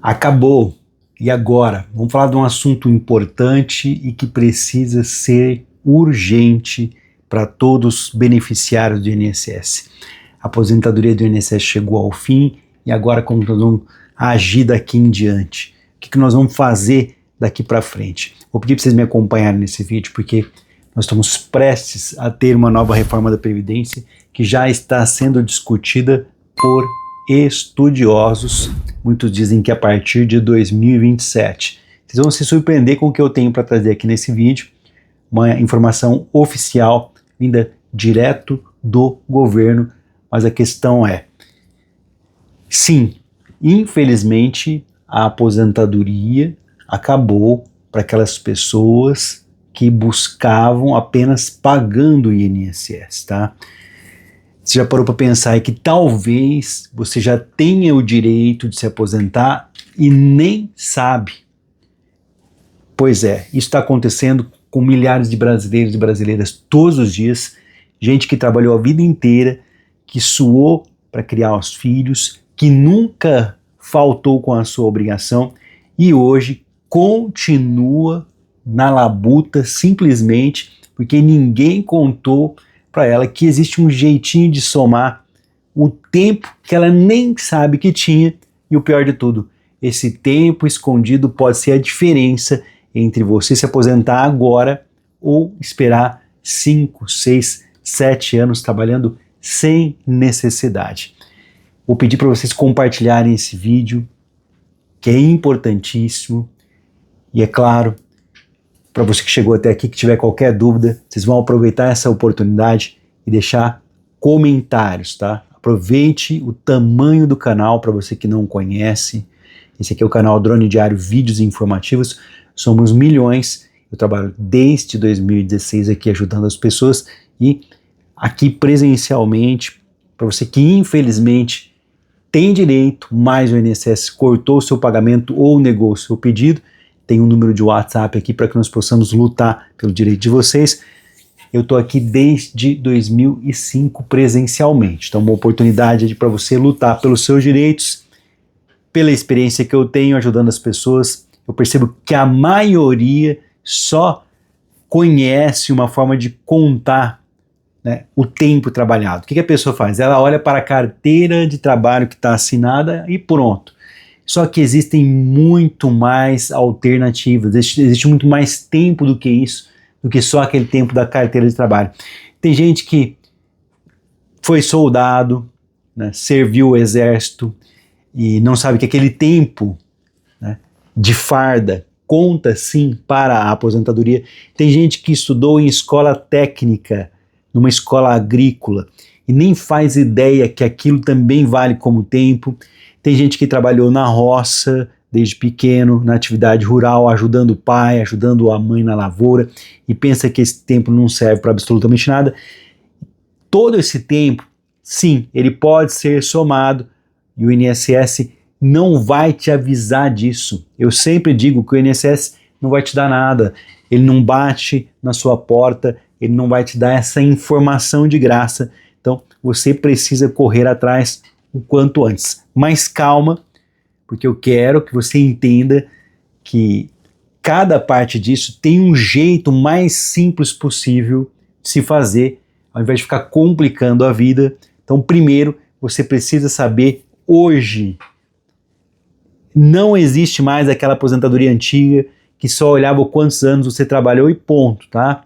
Acabou. E agora? Vamos falar de um assunto importante e que precisa ser urgente para todos os beneficiários do INSS. A aposentadoria do INSS chegou ao fim e agora como nós vamos agir daqui em diante? O que nós vamos fazer daqui para frente? Vou pedir para vocês me acompanharem nesse vídeo porque nós estamos prestes a ter uma nova reforma da Previdência que já está sendo discutida por estudiosos. Muitos dizem que a partir de 2027. Vocês vão se surpreender com o que eu tenho para trazer aqui nesse vídeo. Uma informação oficial vinda direto do governo. Mas a questão é, sim, infelizmente a aposentadoria acabou para aquelas pessoas que buscavam apenas pagando o INSS, tá? Você já parou para pensar que talvez você já tenha o direito de se aposentar e nem sabe? Pois é, isso está acontecendo com milhares de brasileiros e brasileiras todos os dias, gente que trabalhou a vida inteira, que suou para criar os filhos, que nunca faltou com a sua obrigação e hoje continua na labuta simplesmente porque ninguém contou para ela que existe um jeitinho de somar o tempo que ela nem sabe que tinha e o pior de tudo, esse tempo escondido pode ser a diferença entre você se aposentar agora ou esperar 5, 6, 7 anos trabalhando sem necessidade. Vou pedir para vocês compartilharem esse vídeo, que é importantíssimo, e é claro, para você que chegou até aqui, que tiver qualquer dúvida, vocês vão aproveitar essa oportunidade e deixar comentários, tá? Aproveite o tamanho do canal para você que não conhece. Esse aqui é o canal Drone Diário Vídeos Informativos. Somos milhões. Eu trabalho desde 2016 aqui ajudando as pessoas e aqui presencialmente, para você que infelizmente tem direito, mas o INSS cortou o seu pagamento ou negou o seu pedido, tem um número de WhatsApp aqui para que nós possamos lutar pelo direito de vocês. Eu estou aqui desde 2005 presencialmente, então uma oportunidade para você lutar pelos seus direitos, pela experiência que eu tenho ajudando as pessoas. Eu percebo que a maioria só conhece uma forma de contar, né, o tempo trabalhado. O que a pessoa faz? Ela olha para a carteira de trabalho que está assinada e pronto. Só que existem muito mais alternativas, existe muito mais tempo do que isso, do que só aquele tempo da carteira de trabalho. Tem gente que foi soldado, né, serviu o exército e não sabe que aquele tempo, né, de farda conta sim para a aposentadoria. Tem gente que estudou em escola técnica, numa escola agrícola, e nem faz ideia que aquilo também vale como tempo. Tem gente que trabalhou na roça desde pequeno, na atividade rural, ajudando o pai, ajudando a mãe na lavoura, e pensa que esse tempo não serve para absolutamente nada. Todo esse tempo, sim, ele pode ser somado, e o INSS não vai te avisar disso. Eu sempre digo que o INSS não vai te dar nada, ele não bate na sua porta, ele não vai te dar essa informação de graça, então você precisa correr atrás o quanto antes. Mas calma, porque eu quero que você entenda que cada parte disso tem um jeito mais simples possível de se fazer, ao invés de ficar complicando a vida. Então, primeiro, você precisa saber hoje, não existe mais aquela aposentadoria antiga que só olhava quantos anos você trabalhou e ponto, tá?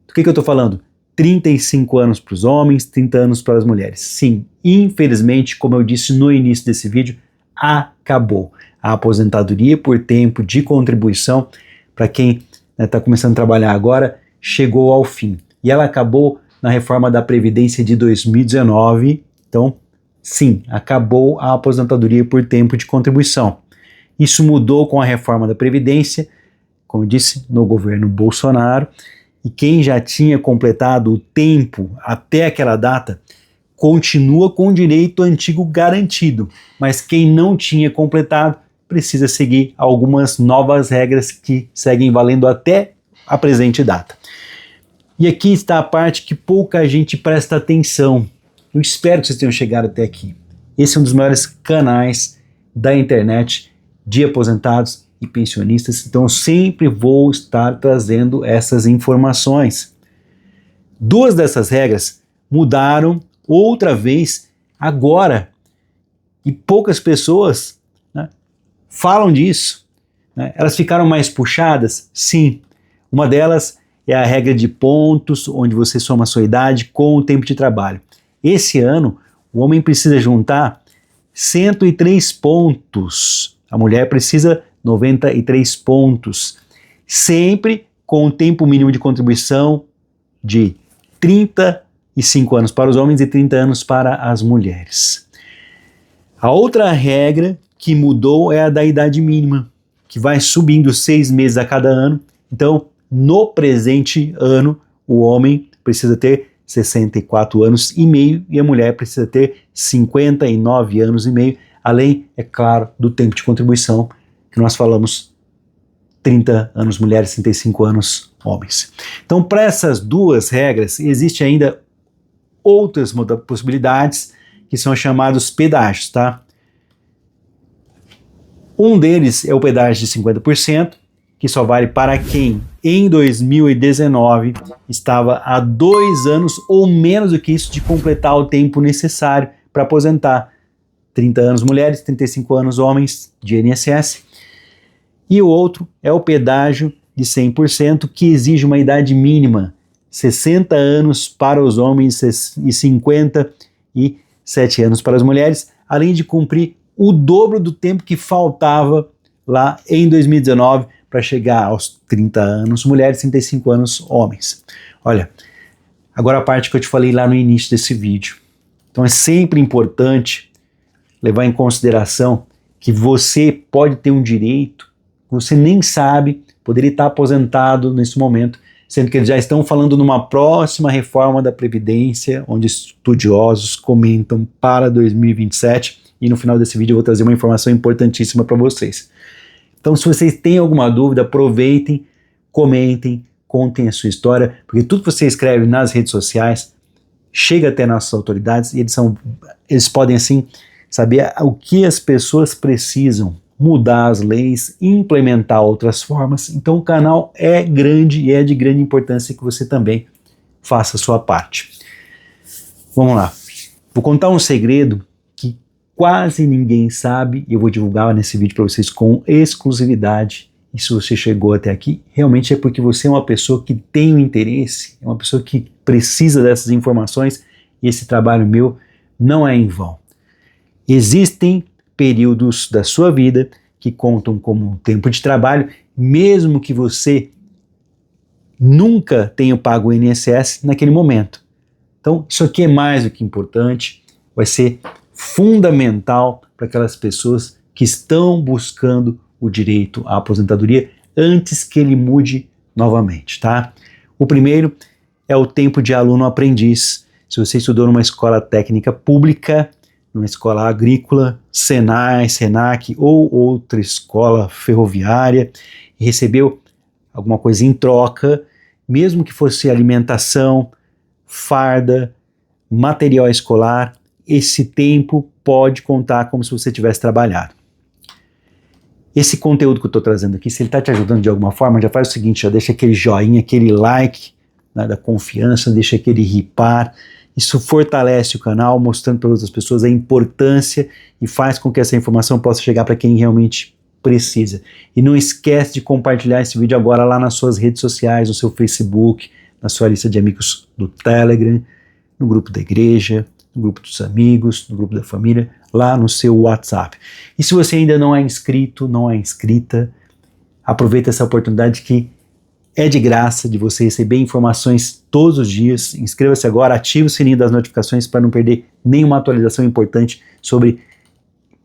Do que eu estou falando? 35 anos para os homens, 30 anos para as mulheres. Sim, infelizmente, como eu disse no início desse vídeo, acabou. A aposentadoria por tempo de contribuição, para quem está começando a trabalhar agora, chegou ao fim. E ela acabou na reforma da Previdência de 2019. Então, sim, acabou a aposentadoria por tempo de contribuição. Isso mudou com a reforma da Previdência, como eu disse, no governo Bolsonaro. E quem já tinha completado o tempo até aquela data, continua com o direito antigo garantido, mas quem não tinha completado precisa seguir algumas novas regras que seguem valendo até a presente data. E aqui está a parte que pouca gente presta atenção. Eu espero que vocês tenham chegado até aqui. Esse é um dos maiores canais da internet de aposentados e pensionistas, então eu sempre vou estar trazendo essas informações. 2 dessas regras mudaram outra vez agora e poucas pessoas, né, falam disso. Né? Elas ficaram mais puxadas? Sim. Uma delas é a regra de pontos, onde você soma a sua idade com o tempo de trabalho. Esse ano, o homem precisa juntar 103 pontos. A mulher precisa 93 pontos. Sempre com o tempo mínimo de contribuição de 35 anos para os homens e 30 anos para as mulheres. A outra regra que mudou é a da idade mínima, que vai subindo 6 meses a cada ano. Então, no presente ano, o homem precisa ter 64 anos e meio e a mulher precisa ter 59 anos e meio, além, é claro, do tempo de contribuição que nós falamos, 30 anos mulheres, 35 anos homens. Então, para essas 2 regras, existe ainda outras possibilidades que são chamados pedágios, tá? Um deles é o pedágio de 50%, que só vale para quem em 2019 estava há 2 anos ou menos do que isso de completar o tempo necessário para aposentar. 30 anos mulheres, 35 anos homens de INSS. E o outro é o pedágio de 100%, que exige uma idade mínima, 60 anos para os homens e 57 anos para as mulheres, além de cumprir o dobro do tempo que faltava lá em 2019 para chegar aos 30 anos mulheres, 35 anos homens. Olha, agora a parte que eu te falei lá no início desse vídeo. Então é sempre importante levar em consideração que você pode ter um direito que você nem sabe, poderia estar aposentado nesse momento, sendo que eles já estão falando numa próxima reforma da Previdência, onde estudiosos comentam para 2027, e no final desse vídeo eu vou trazer uma informação importantíssima para vocês. Então, se vocês têm alguma dúvida, aproveitem, comentem, contem a sua história, porque tudo que você escreve nas redes sociais chega até nossas autoridades e eles podem, assim, saber o que as pessoas precisam, mudar as leis, implementar outras formas. Então, o canal é grande e é de grande importância que você também faça a sua parte. Vamos lá. Vou contar um segredo que quase ninguém sabe e eu vou divulgar nesse vídeo para vocês com exclusividade. E se você chegou até aqui, realmente é porque você é uma pessoa que tem um interesse, é uma pessoa que precisa dessas informações e esse trabalho meu não é em vão. Existem períodos da sua vida que contam como um tempo de trabalho, mesmo que você nunca tenha pago o INSS naquele momento. Então, isso aqui é mais do que importante, vai ser fundamental para aquelas pessoas que estão buscando o direito à aposentadoria antes que ele mude novamente, tá? O primeiro é o tempo de aluno-aprendiz. Se você estudou numa escola técnica pública, numa escola agrícola, Senai, Senac ou outra escola ferroviária e recebeu alguma coisa em troca, mesmo que fosse alimentação, farda, material escolar, esse tempo pode contar como se você tivesse trabalhado. Esse conteúdo que eu estou trazendo aqui, se ele está te ajudando de alguma forma, já faz o seguinte, já deixa aquele joinha, aquele like, né, da confiança, deixa aquele ripar. Isso fortalece o canal, mostrando para outras pessoas a importância e faz com que essa informação possa chegar para quem realmente precisa. E não esquece de compartilhar esse vídeo agora lá nas suas redes sociais, no seu Facebook, na sua lista de amigos do Telegram, no grupo da igreja, no grupo dos amigos, no grupo da família, lá no seu WhatsApp. E se você ainda não é inscrito, não é inscrita, aproveita essa oportunidade que é de graça de você receber informações todos os dias. Inscreva-se agora, ative o sininho das notificações para não perder nenhuma atualização importante sobre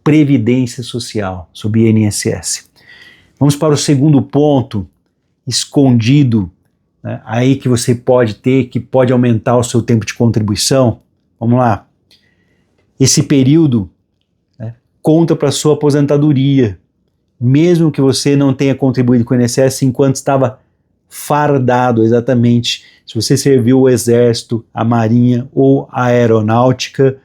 Previdência Social, sobre INSS. Vamos para o segundo ponto, escondido, né, aí que você pode ter, que pode aumentar o seu tempo de contribuição. Vamos lá. Esse período, né, conta para a sua aposentadoria, mesmo que você não tenha contribuído com o INSS enquanto estava fardado, exatamente. Se você serviu o Exército, a Marinha ou a Aeronáutica,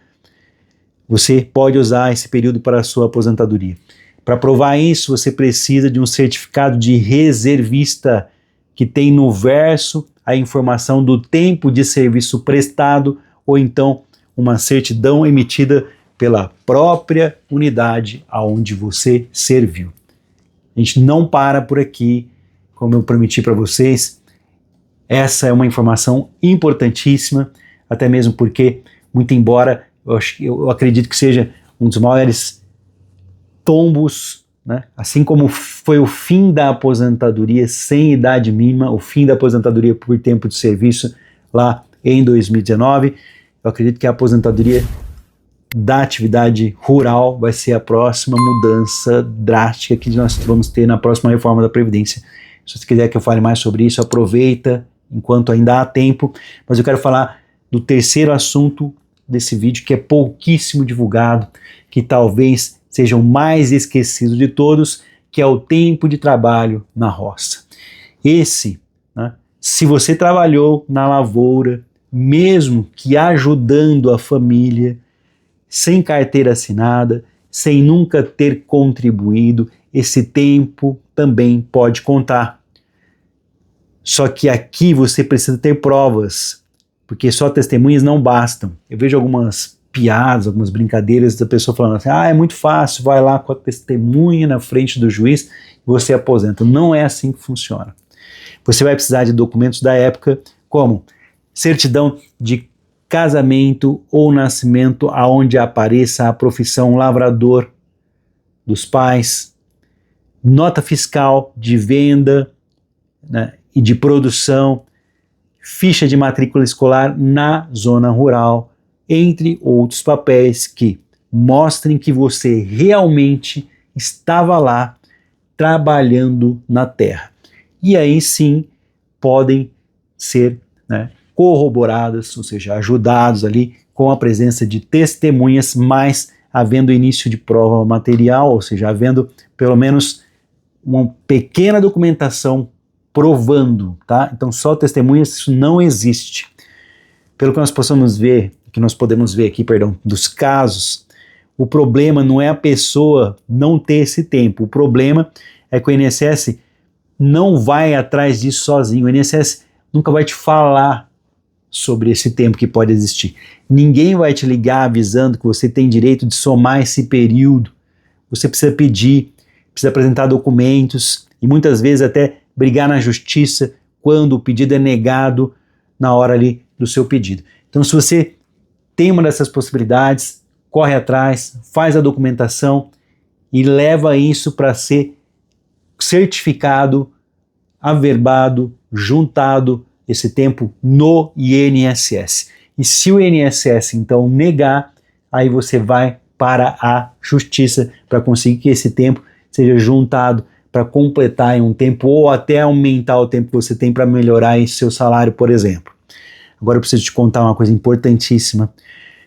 você pode usar esse período para a sua aposentadoria. Para provar isso, você precisa de um certificado de reservista que tem no verso a informação do tempo de serviço prestado ou então uma certidão emitida pela própria unidade aonde você serviu. A gente não para por aqui, como eu prometi para vocês. Essa é uma informação importantíssima, até mesmo porque, muito embora eu acredito que seja um dos maiores tombos, né? Assim como foi o fim da aposentadoria sem idade mínima, o fim da aposentadoria por tempo de serviço lá em 2019, eu acredito que a aposentadoria da atividade rural vai ser a próxima mudança drástica que nós vamos ter na próxima reforma da Previdência. Se você quiser que eu fale mais sobre isso, aproveita enquanto ainda há tempo, mas eu quero falar do terceiro assunto desse vídeo, que é pouquíssimo divulgado, que talvez seja o mais esquecido de todos, que é o tempo de trabalho na roça. Esse, né, se você trabalhou na lavoura, mesmo que ajudando a família, sem carteira assinada, sem nunca ter contribuído, esse tempo também pode contar. Só que aqui você precisa ter provas, porque só testemunhas não bastam. Eu vejo algumas piadas, algumas brincadeiras da pessoa falando assim, é muito fácil, vai lá com a testemunha na frente do juiz e você aposenta. Não é assim que funciona. Você vai precisar de documentos da época, como certidão de casamento ou nascimento aonde apareça a profissão lavrador dos pais, nota fiscal de venda, né, e de produção, ficha de matrícula escolar na zona rural, entre outros papéis que mostrem que você realmente estava lá trabalhando na terra. E aí sim podem ser, né, corroboradas, ou seja, ajudados ali com a presença de testemunhas, mas havendo início de prova material, ou seja, havendo pelo menos uma pequena documentação provando, tá? Então só testemunhas, isso não existe. Pelo que nós podemos ver aqui, dos casos, o problema não é a pessoa não ter esse tempo, o problema é que o INSS não vai atrás disso sozinho, o INSS nunca vai te falar sobre esse tempo que pode existir. Ninguém vai te ligar avisando que você tem direito de somar esse período. Você precisa pedir, precisa apresentar documentos e muitas vezes até brigar na justiça quando o pedido é negado na hora ali do seu pedido. Então, se você tem uma dessas possibilidades, corre atrás, faz a documentação e leva isso para ser certificado, averbado, juntado esse tempo no INSS. E se o INSS então negar, aí você vai para a justiça para conseguir que esse tempo seja juntado para completar em um tempo ou até aumentar o tempo que você tem para melhorar esse seu salário, por exemplo. Agora eu preciso te contar uma coisa importantíssima,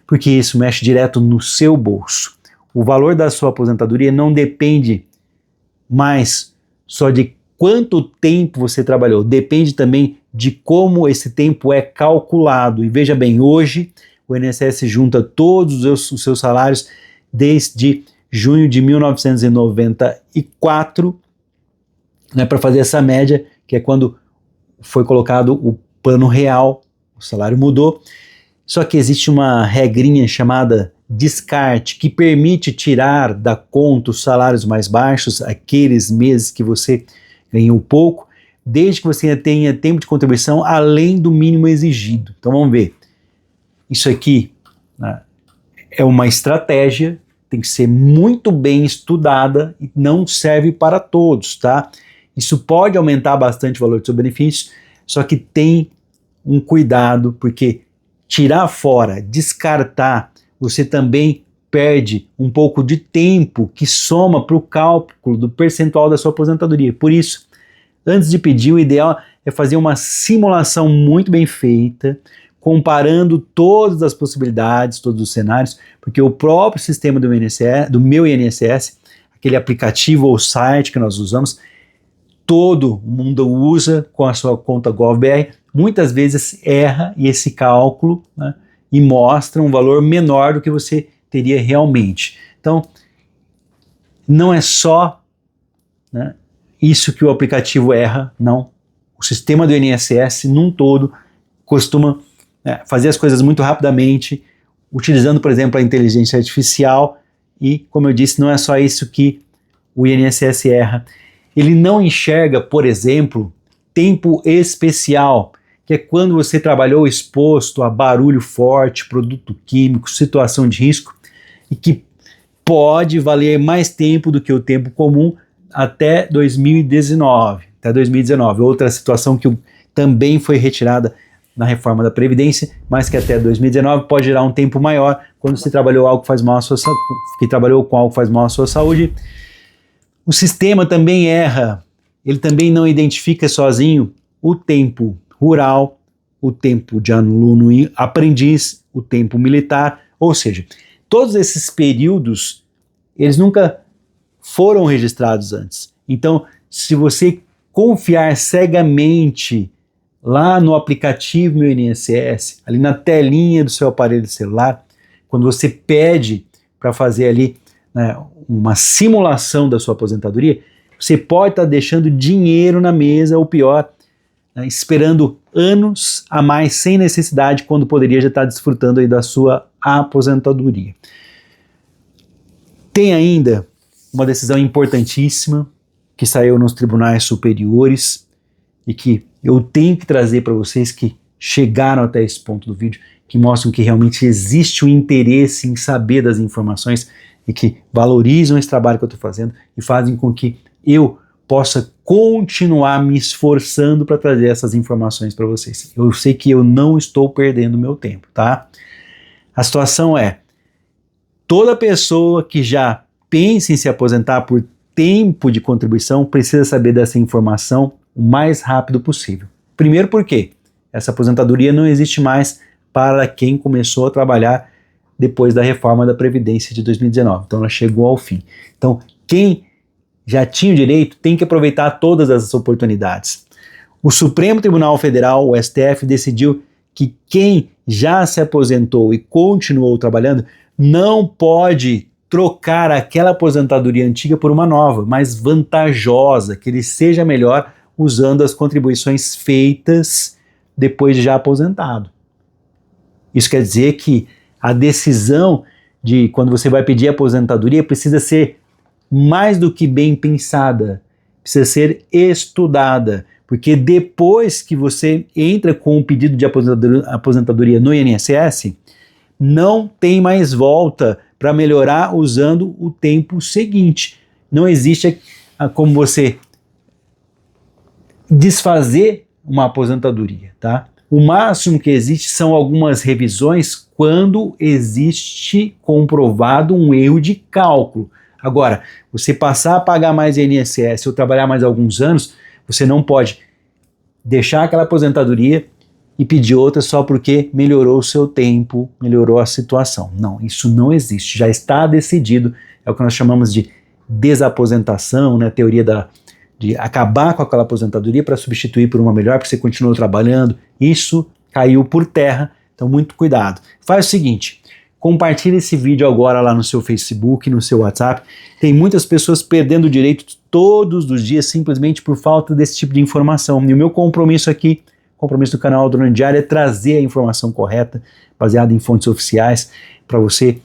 porque isso mexe direto no seu bolso. O valor da sua aposentadoria não depende mais só de quanto tempo você trabalhou, depende também de como esse tempo é calculado. E veja bem, hoje o INSS junta todos os seus salários desde junho de 1994, né, para fazer essa média, que é quando foi colocado o plano real, o salário mudou. Só que existe uma regrinha chamada descarte, que permite tirar da conta os salários mais baixos, aqueles meses que você ganhou pouco, desde que você tenha tempo de contribuição além do mínimo exigido. Então vamos ver. Isso aqui, né, é uma estratégia, tem que ser muito bem estudada e não serve para todos, tá? Isso pode aumentar bastante o valor do seu benefício, só que tem um cuidado, porque tirar fora, descartar, você também perde um pouco de tempo que soma para o cálculo do percentual da sua aposentadoria. Por isso, antes de pedir, o ideal é fazer uma simulação muito bem feita, comparando todas as possibilidades, todos os cenários, porque o próprio sistema do INSS, do meu INSS, aquele aplicativo ou site que nós usamos, todo mundo usa com a sua conta GovBR, muitas vezes erra esse cálculo, né, e mostra um valor menor do que você teria realmente. Então, não é só, né, isso que o aplicativo erra, não. O sistema do INSS, num todo, costuma fazer as coisas muito rapidamente, utilizando, por exemplo, a inteligência artificial, e, como eu disse, não é só isso que o INSS erra. Ele não enxerga, por exemplo, tempo especial, que é quando você trabalhou exposto a barulho forte, produto químico, situação de risco, e que pode valer mais tempo do que o tempo comum até 2019. Outra situação que também foi retirada na reforma da Previdência, mas que até 2019 pode gerar um tempo maior quando você trabalhou algo que faz mal à sua saúde, que trabalhou com algo que faz mal à sua saúde. O sistema também erra, ele também não identifica sozinho o tempo rural, o tempo de aluno aprendiz, o tempo militar, ou seja, todos esses períodos, eles nunca foram registrados antes. Então, se você confiar cegamente lá no aplicativo Meu INSS, ali na telinha do seu aparelho celular, quando você pede para fazer ali, né, uma simulação da sua aposentadoria, você pode estar deixando dinheiro na mesa, ou pior, né, esperando anos a mais sem necessidade, quando poderia já estar desfrutando aí da sua aposentadoria. Tem ainda uma decisão importantíssima que saiu nos tribunais superiores e que eu tenho que trazer para vocês que chegaram até esse ponto do vídeo, que mostram que realmente existe um interesse em saber das informações e que valorizam esse trabalho que eu estou fazendo e fazem com que eu possa continuar me esforçando para trazer essas informações para vocês. Eu sei que eu não estou perdendo meu tempo, tá? A situação é, toda pessoa que já pensa em se aposentar por tempo de contribuição precisa saber dessa informação o mais rápido possível. Primeiro porque essa aposentadoria não existe mais para quem começou a trabalhar depois da reforma da Previdência de 2019. Então ela chegou ao fim. Então quem já tinha o direito tem que aproveitar todas essas oportunidades. O Supremo Tribunal Federal, o STF, decidiu que quem já se aposentou e continuou trabalhando não pode trocar aquela aposentadoria antiga por uma nova, mais vantajosa, que ele seja melhor usando as contribuições feitas depois de já aposentado. Isso quer dizer que a decisão de quando você vai pedir aposentadoria precisa ser mais do que bem pensada, precisa ser estudada, porque depois que você entra com o pedido de aposentadoria no INSS, não tem mais volta para melhorar usando o tempo seguinte. Não existe como você desfazer uma aposentadoria, tá? O máximo que existe são algumas revisões quando existe comprovado um erro de cálculo. Agora, você passar a pagar mais INSS ou trabalhar mais alguns anos, você não pode deixar aquela aposentadoria e pedir outra só porque melhorou o seu tempo, melhorou a situação. Não, isso não existe, já está decidido, é o que nós chamamos de desaposentação, né? A teoria de acabar com aquela aposentadoria para substituir por uma melhor, porque você continuou trabalhando. Isso caiu por terra, então muito cuidado. Faz o seguinte, compartilhe esse vídeo agora lá no seu Facebook, no seu WhatsApp. Tem muitas pessoas perdendo direitos todos os dias simplesmente por falta desse tipo de informação. E o meu compromisso aqui, compromisso do canal Drone Diário, é trazer a informação correta, baseada em fontes oficiais, para você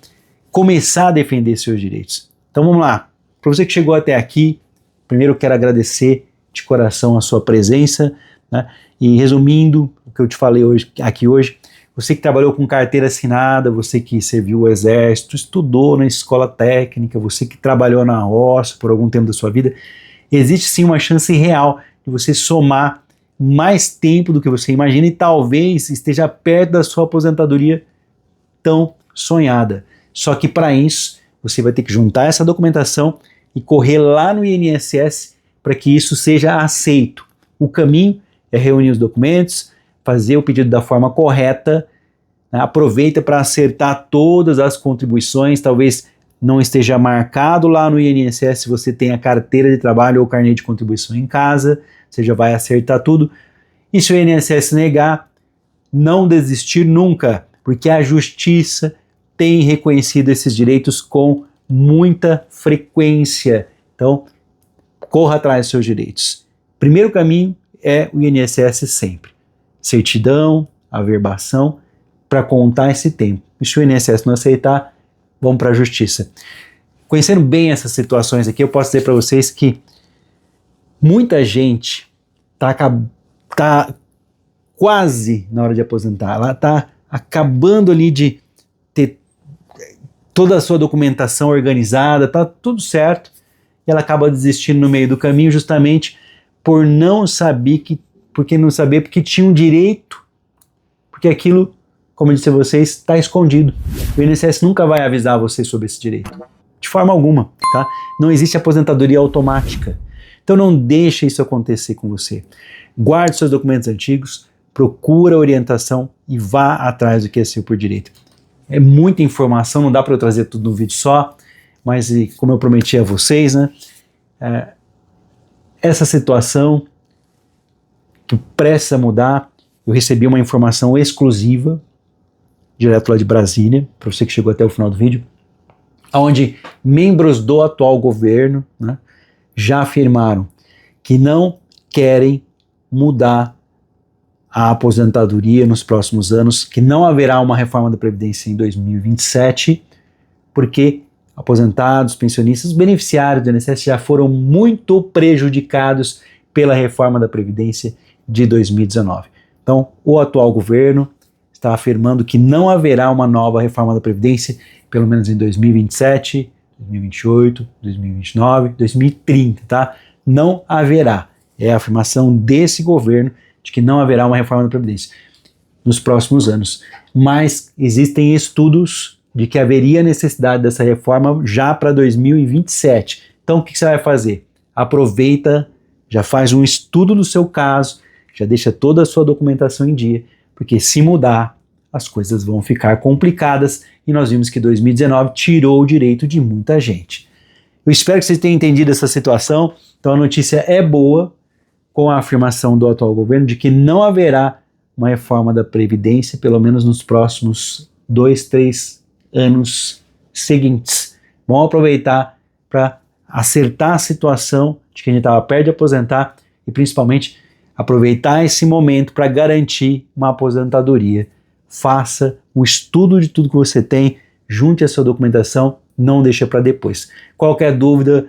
começar a defender seus direitos. Então vamos lá. Para você que chegou até aqui, primeiro eu quero agradecer de coração a sua presença, né? E resumindo o que eu te falei aqui hoje, você que trabalhou com carteira assinada, você que serviu o exército, estudou na escola técnica, você que trabalhou na roça por algum tempo da sua vida, existe sim uma chance real de você somar mais tempo do que você imagina e talvez esteja perto da sua aposentadoria tão sonhada. Só que para isso, você vai ter que juntar essa documentação e correr lá no INSS para que isso seja aceito. O caminho é reunir os documentos, fazer o pedido da forma correta, né? Aproveita para acertar todas as contribuições, talvez não esteja marcado lá no INSS se você tem a carteira de trabalho ou carnê de contribuição em casa, você já vai acertar tudo. E se o INSS negar, não desistir nunca, porque a justiça tem reconhecido esses direitos com muita frequência. Então, corra atrás dos seus direitos. Primeiro caminho é o INSS sempre. Certidão, averbação, para contar esse tempo. E se o INSS não aceitar, vamos para a justiça. Conhecendo bem essas situações aqui, eu posso dizer para vocês que muita gente tá quase na hora de aposentar. Ela está acabando ali de ter toda a sua documentação organizada, tá tudo certo, e ela acaba desistindo no meio do caminho justamente por não saber porque tinha um direito, porque aquilo, como eu disse a vocês, está escondido. O INSS nunca vai avisar você sobre esse direito, de forma alguma, tá? Não existe aposentadoria automática. Então não deixe isso acontecer com você. Guarde seus documentos antigos, procura orientação e vá atrás do que é seu por direito. É muita informação, não dá para eu trazer tudo num vídeo só, mas como eu prometi a vocês, né, essa situação que precisa mudar, eu recebi uma informação exclusiva, direto lá de Brasília, para você que chegou até o final do vídeo, onde membros do atual governo, né, já afirmaram que não querem mudar a aposentadoria nos próximos anos, que não haverá uma reforma da Previdência em 2027, porque aposentados, pensionistas, beneficiários do INSS já foram muito prejudicados pela reforma da Previdência de 2019. Então, o atual governo está afirmando que não haverá uma nova reforma da Previdência, pelo menos em 2027, 2028, 2029, 2030, tá? Não haverá. É a afirmação desse governo de que não haverá uma reforma da Previdência nos próximos anos. Mas existem estudos de que haveria necessidade dessa reforma já para 2027. Então o que você vai fazer? Aproveita, já faz um estudo do seu caso, já deixa toda a sua documentação em dia, porque se mudar, as coisas vão ficar complicadas e nós vimos que 2019 tirou o direito de muita gente. Eu espero que vocês tenham entendido essa situação. Então a notícia é boa, com a afirmação do atual governo de que não haverá uma reforma da Previdência, pelo menos nos próximos 2, 3 anos seguintes. Vamos aproveitar para acertar a situação de que a gente estava perto de aposentar e principalmente aproveitar esse momento para garantir uma aposentadoria. Faça o estudo de tudo que você tem, junte a sua documentação, não deixe para depois. Qualquer dúvida,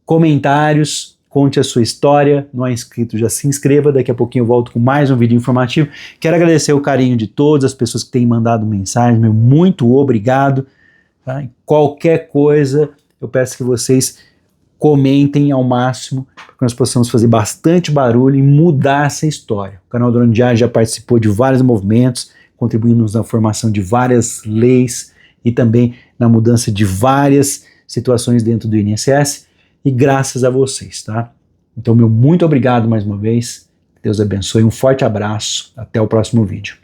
comentários, conte a sua história, não é inscrito, já se inscreva, daqui a pouquinho eu volto com mais um vídeo informativo. Quero agradecer o carinho de todas as pessoas que têm mandado mensagem, meu muito obrigado. Tá? Qualquer coisa, eu peço que vocês comentem ao máximo, para que nós possamos fazer bastante barulho e mudar essa história. O canal Drone Diário já participou de vários movimentos, contribuindo na formação de várias leis e também na mudança de várias situações dentro do INSS, e graças a vocês, tá? Então, meu muito obrigado mais uma vez, Deus abençoe, um forte abraço, até o próximo vídeo.